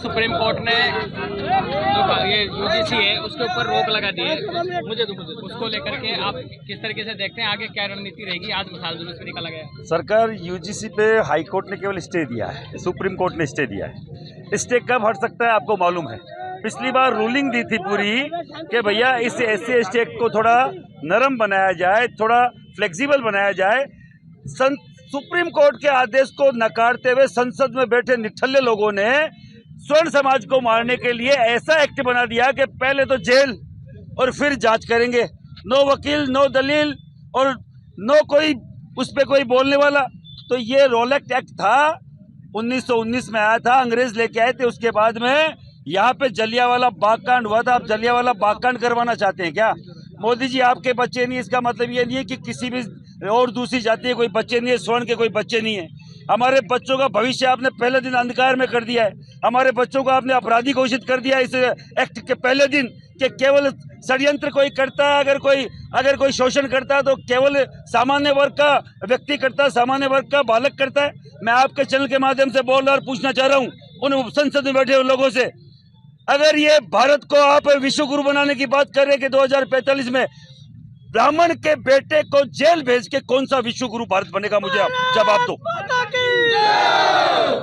Supreme court ने जो ये यूजीसी है उसके ऊपर रोक लगा दी है, मुझे उसको लेकर के आप किस तरीके से देखते हैं, आगे क्या रणनीति रहेगी? आज मिसाल जुलूस में निकाला गया। सरकार यूजीसी पे हाई कोर्ट ने केवल स्टे दिया है, सुप्रीम कोर्ट ने स्टे दिया है। स्टे कब हट सकता है आपको मालूम है? पिछली बार रूलिंग दी थी पूरी कि भैया इस SC ST एक्ट को थोड़ा नरम बनाया जाए, थोड़ा फ्लेक्सिबल बनाया जाए। सुप्रीम कोर्ट के आदेश को नकारते हुए संसद में बैठे निठल्ले लोगों ने स्वर्ण समाज को मारने के लिए ऐसा एक्ट बना दिया कि पहले तो जेल और फिर जांच करेंगे। नो वकील, नो दलील और नो कोई उस पर कोई बोलने वाला। तो ये रोलेक्ट एक्ट था, 1919 में आया था, अंग्रेज लेके आए थे। उसके बाद में यहाँ पे जलियांवाला बागकांड हुआ था। आप जलियांवाला बागकांड करवाना चाहते हैं क्या? मोदी जी आपके बच्चे नहीं, इसका मतलब ये नहीं है कि किसी भी और दूसरी जाति के कोई बच्चे नहीं है, स्वर्ण के कोई बच्चे नहीं है। हमारे बच्चों का भविष्य आपने पहले दिन अंधकार में कर दिया है। हमारे बच्चों को आपने अपराधी घोषित कर दिया है इस एक्ट के पहले दिन कि केवल षड्यंत्र कोई करता है, अगर कोई शोषण करता है तो केवल सामान्य वर्ग का व्यक्ति करता है, सामान्य वर्ग का बालक करता है। मैं आपके चैनल के माध्यम से बोल रहा और पूछना चाह रहा हूँ उन संसद में बैठे लोगों से, अगर ये भारत को आप विश्व गुरु बनाने की बात कर रहे हैं कि 2045 में ब्राह्मण के बेटे को जेल भेज के कौन सा विश्व गुरु भारत बनेगा? मुझे आप जवाब दो।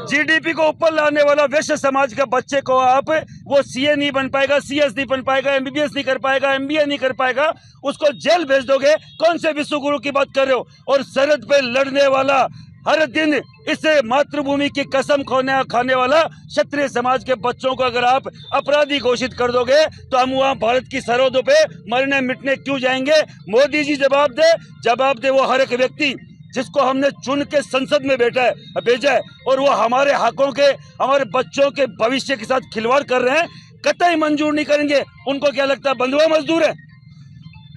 GDP को ऊपर लाने वाला वैश्य समाज का बच्चे को आप वो CA नहीं बन पाएगा, CS नहीं बन पाएगा, MBBS नहीं कर पाएगा, MBA नहीं कर पाएगा, उसको जेल भेज दोगे? कौन से विश्व गुरु की बात कर रहे हो? और सरहद पे लड़ने वाला, हर दिन इस मातृभूमि की कसम खाने वाला क्षत्रिय समाज के बच्चों को अगर आप अपराधी घोषित कर दोगे तो हम वहाँ भारत की सरहदों पे मरने मिटने क्यों जाएंगे? मोदी जी जवाब दे वो हर एक व्यक्ति जिसको हमने चुन के संसद में भेजा है और वो हमारे हकों के, हमारे बच्चों के भविष्य के साथ खिलवाड़ कर रहे हैं, कतई मंजूर नहीं करेंगे। उनको क्या लगता है बंधुआ मजदूर है?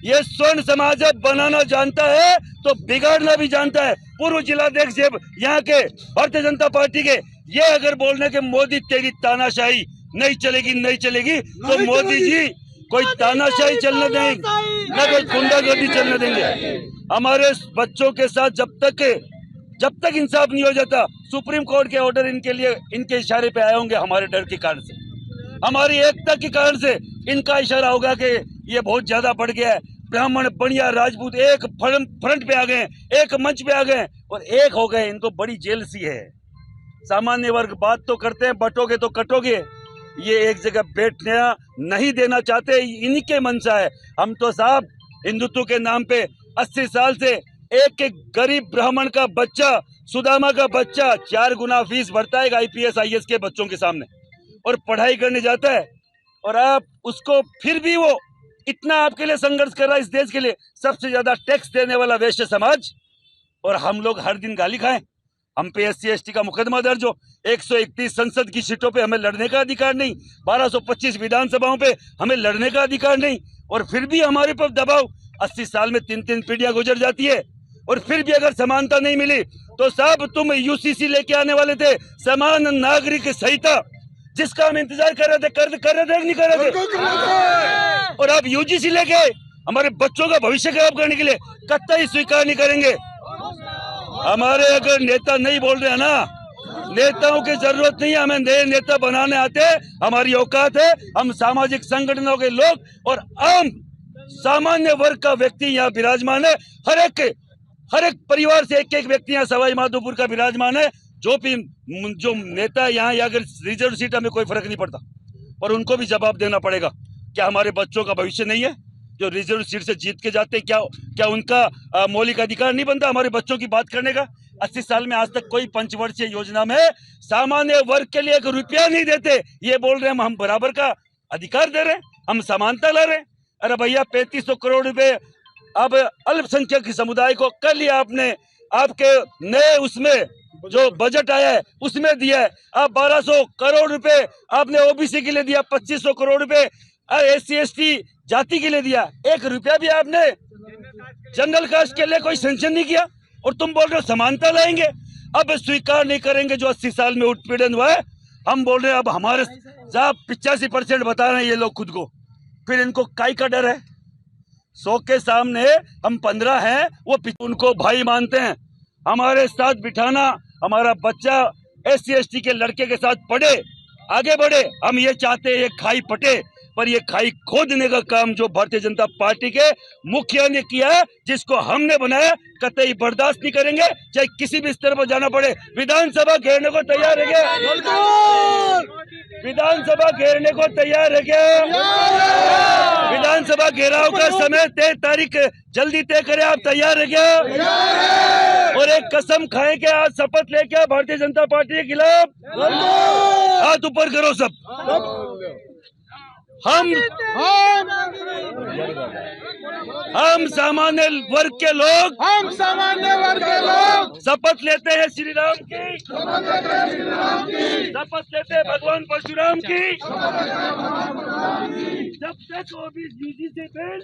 ये स्वर्ण समाज बनाना जानता है तो बिगाड़ना भी जानता है। पूर्व जिलाध्यक्ष यहाँ के भारतीय जनता पार्टी के ये अगर बोलने के मोदी तेरी तानाशाही नहीं चलेगी तो मोदी जी कोई तानाशाही चलने देंगे न कोई गुंडागर्दी चलने देंगे। हमारे बच्चों के साथ जब तक इंसाफ नहीं हो जाता, सुप्रीम कोर्ट के ऑर्डर इनके इशारे पे आए होंगे, हमारे डर के कारण से, हमारी एकता के कारण से इनका इशारा होगा कि ये बहुत ज्यादा बढ़ गया है। ब्राह्मण, बनिया, राजपूत एक फ्रंट पे आ गए, एक मंच पे आ गए और एक हो गए। इनको बड़ी जेलसी है। सामान्य वर्ग बात तो करते हैं, बटोगे तो कटोगे। ये एक जगह बैठना नहीं देना चाहते, इन्हीं के मनसा है। हम तो साहब हिंदुत्व के नाम पे 80 साल से एक गरीब ब्राह्मण का बच्चा, सुदामा का बच्चा 4 गुना फीस भरता है IPS IAS के बच्चों के सामने और पढ़ाई करने जाता है, और आप उसको फिर भी वो इतना आपके लिए संघर्ष कर रहा है। इस देश के लिए सबसे ज्यादा टैक्स देने वाला वैश्य समाज, और हम लोग हर दिन गाली खाएं। हम पे SC ST का मुकदमा दर्ज हो, 131 संसद की सीटों पे हमें लड़ने का अधिकार नहीं, 1225 विधानसभाओं पे हमें लड़ने का अधिकार नहीं, और फिर भी हमारे पर दबाव। 80 साल में 3 पीढ़ियां गुजर जाती है और फिर भी अगर समानता नहीं मिली तो साहब तुम UCC लेके आने वाले थे, समान नागरिक संहिता, जिसका हम इंतजार कर रहे थे, कर रहे थे नहीं कर रहे थे, और आप UGC लेके हमारे बच्चों का भविष्य खराब करने के लिए कतई स्वीकार नहीं करेंगे। हमारे अगर नेता नहीं बोल रहे हैं ना, नेताओं की जरूरत नहीं है, हमें नए नेता बनाने आते हैं, हमारी औकात है। हम सामाजिक संगठनों के लोग और आम सामान्य वर्ग का व्यक्ति यहाँ विराजमान है। हर एक परिवार से एक व्यक्ति यहाँ सवाई माधोपुर का विराजमान है। जो नेता यहाँ या अगर रिजर्व सीट, हमें कोई फर्क नहीं पड़ता, पर उनको भी जवाब देना पड़ेगा। क्या हमारे बच्चों का भविष्य नहीं है? जो रिजर्व सीट से जीत के जाते, क्या उनका मौलिक अधिकार नहीं बनता हमारे बच्चों की बात करने का? 80 साल में आज तक कोई पंचवर्षीय योजना में सामान्य वर्ग के लिए 1 रुपया नहीं देते। ये बोल रहे हैं हम बराबर का अधिकार दे रहे हैं, हम समानता ला रहे हैं। अरे भैया 3500 करोड़ रुपए अब अल्पसंख्यक समुदाय को कल ही आपने आपके नए उसमें जो बजट आया है उसमें दिया है। आप 1200 करोड़ रुपए आपने OBC के लिए दिया, 2500 करोड़ रुपए SC ST जाति के लिए दिया। 1 रुपया भी आपने जनरल कास्ट के लिए कोई सेंक्शन नहीं किया, और तुम बोल रहे हो समानता लाएंगे। अब स्वीकार नहीं करेंगे जो 80 साल में उत्पीड़न हुआ है। हम बोल रहे हैं अब हमारे 85% बता रहे हैं ये लोग खुद को, फिर इनको काई का डर है? 100 के सामने हम 15 हैं, वो उनको भाई मानते हैं। हमारे साथ बिठाना, हमारा बच्चा SC ST के लड़के के साथ पढ़े, आगे बढ़े। हम ये चाहते हैं ये खाई पटे, पर ये खाई खोदने का काम जो भारतीय जनता पार्टी के मुखिया ने किया है, जिसको हमने बनाया, कतई बर्दाश्त नहीं करेंगे, चाहे किसी भी स्तर पर जाना पड़े। विधानसभा घेरने को तैयार है क्या? विधानसभा घेरने को तैयार है क्या? विधानसभा घेराव का समय 23 तारीख जल्दी तय करें। आप तैयार है क्या? और एक कसम खाएं कि आज शपथ लेके भारतीय जनता पार्टी के खिलाफ हाथ ऊपर करो सब। हम सामान्य वर्ग के लोग शपथ लेते हैं श्री राम की, शपथ लेते हैं भगवान परशुराम की। जब तक ओबीसी से बिल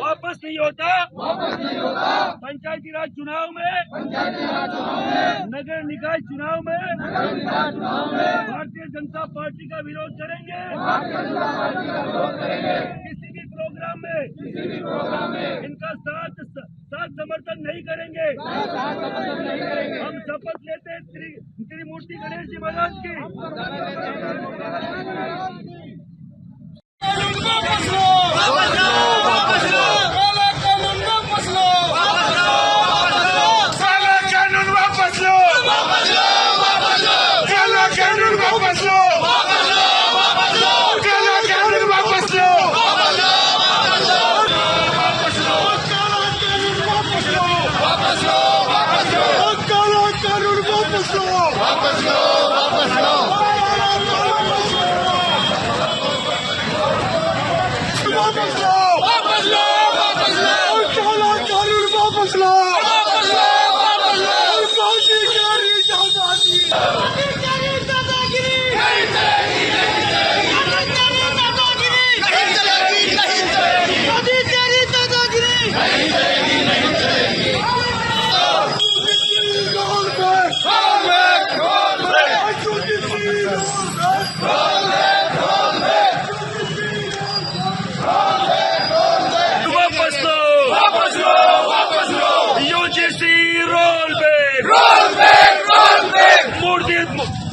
वापस नहीं होता, पंचायती राज चुनाव में, नगर निकाय चुनाव में भारतीय जनता पार्टी का विरोध करेंगे। किसी भी प्रोग्राम में इनका साथ समर्थन नहीं करेंगे। हम शपथ लेते हैं त्रिमूर्ति गणेश जी महाराज की।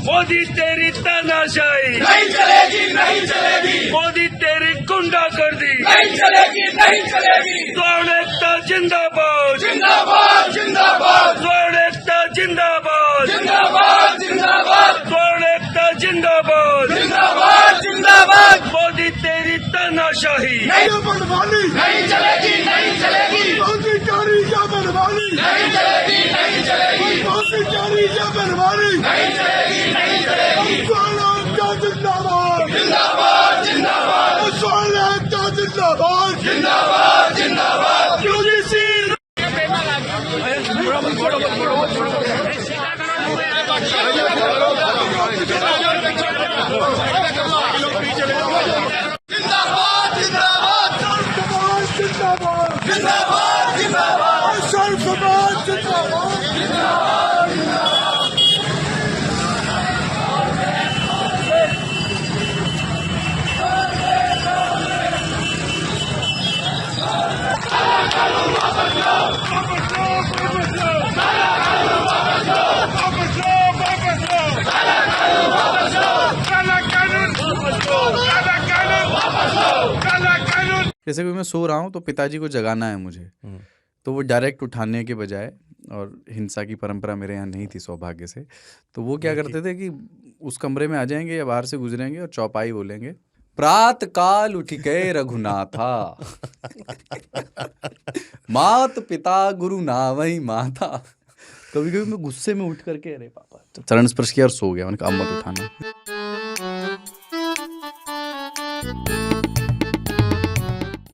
मोदी तेरी तानाशाही नहीं चलेगी, नहीं चलेगी। मोदी तेरी गुंडागर्दी नहीं चलेगी, नहीं चलेगी। स्वर्ण एकता जिंदाबाद, जिंदाबाद, जिंदाबाद, स्वर्ण एकता जिंदाबाद, जिंदाबाद, जिंदाबाद, स्वर्ण एकता जिंदाबाद, जिंदाबाद, जिंदाबाद। मोदी तेरी तानाशाही नहीं चलेगी, नहीं चलेगी। मोदी चारी या बर्बादी नहीं चलेगी, नहीं चलेगी। मोदी चारी या बर्बादी नहीं चलेगी, नहीं चलेगी। जिंदाबाद जिंदाबाद, जिंदाबाद, जिंदाबाद जिंदाबाद, जिंदाबाद। यूजीसी जिंदाबाद, जिंदाबाद, जिंदाबाद, जिंदाबाद। सर्व समाज जिंदाबाद जैसे कि मैं सो रहा हूँ तो पिताजी को जगाना है मुझे, तो वो डायरेक्ट उठाने के बजाय, और हिंसा की परंपरा मेरे यहाँ नहीं थी सौभाग्य से, तो वो क्या करते थे कि उस कमरे में आ जाएंगे या बाहर से गुजरेंगे और चौपाई बोलेंगे, प्रात काल उठ गए रघुनाथा मात पिता गुरु नावई माता। कभी कभी मैं गुस्से में उठ करके अरे पापा चरण स्पर्श किया और सो गया, मैंने कहा अब मत उठाना।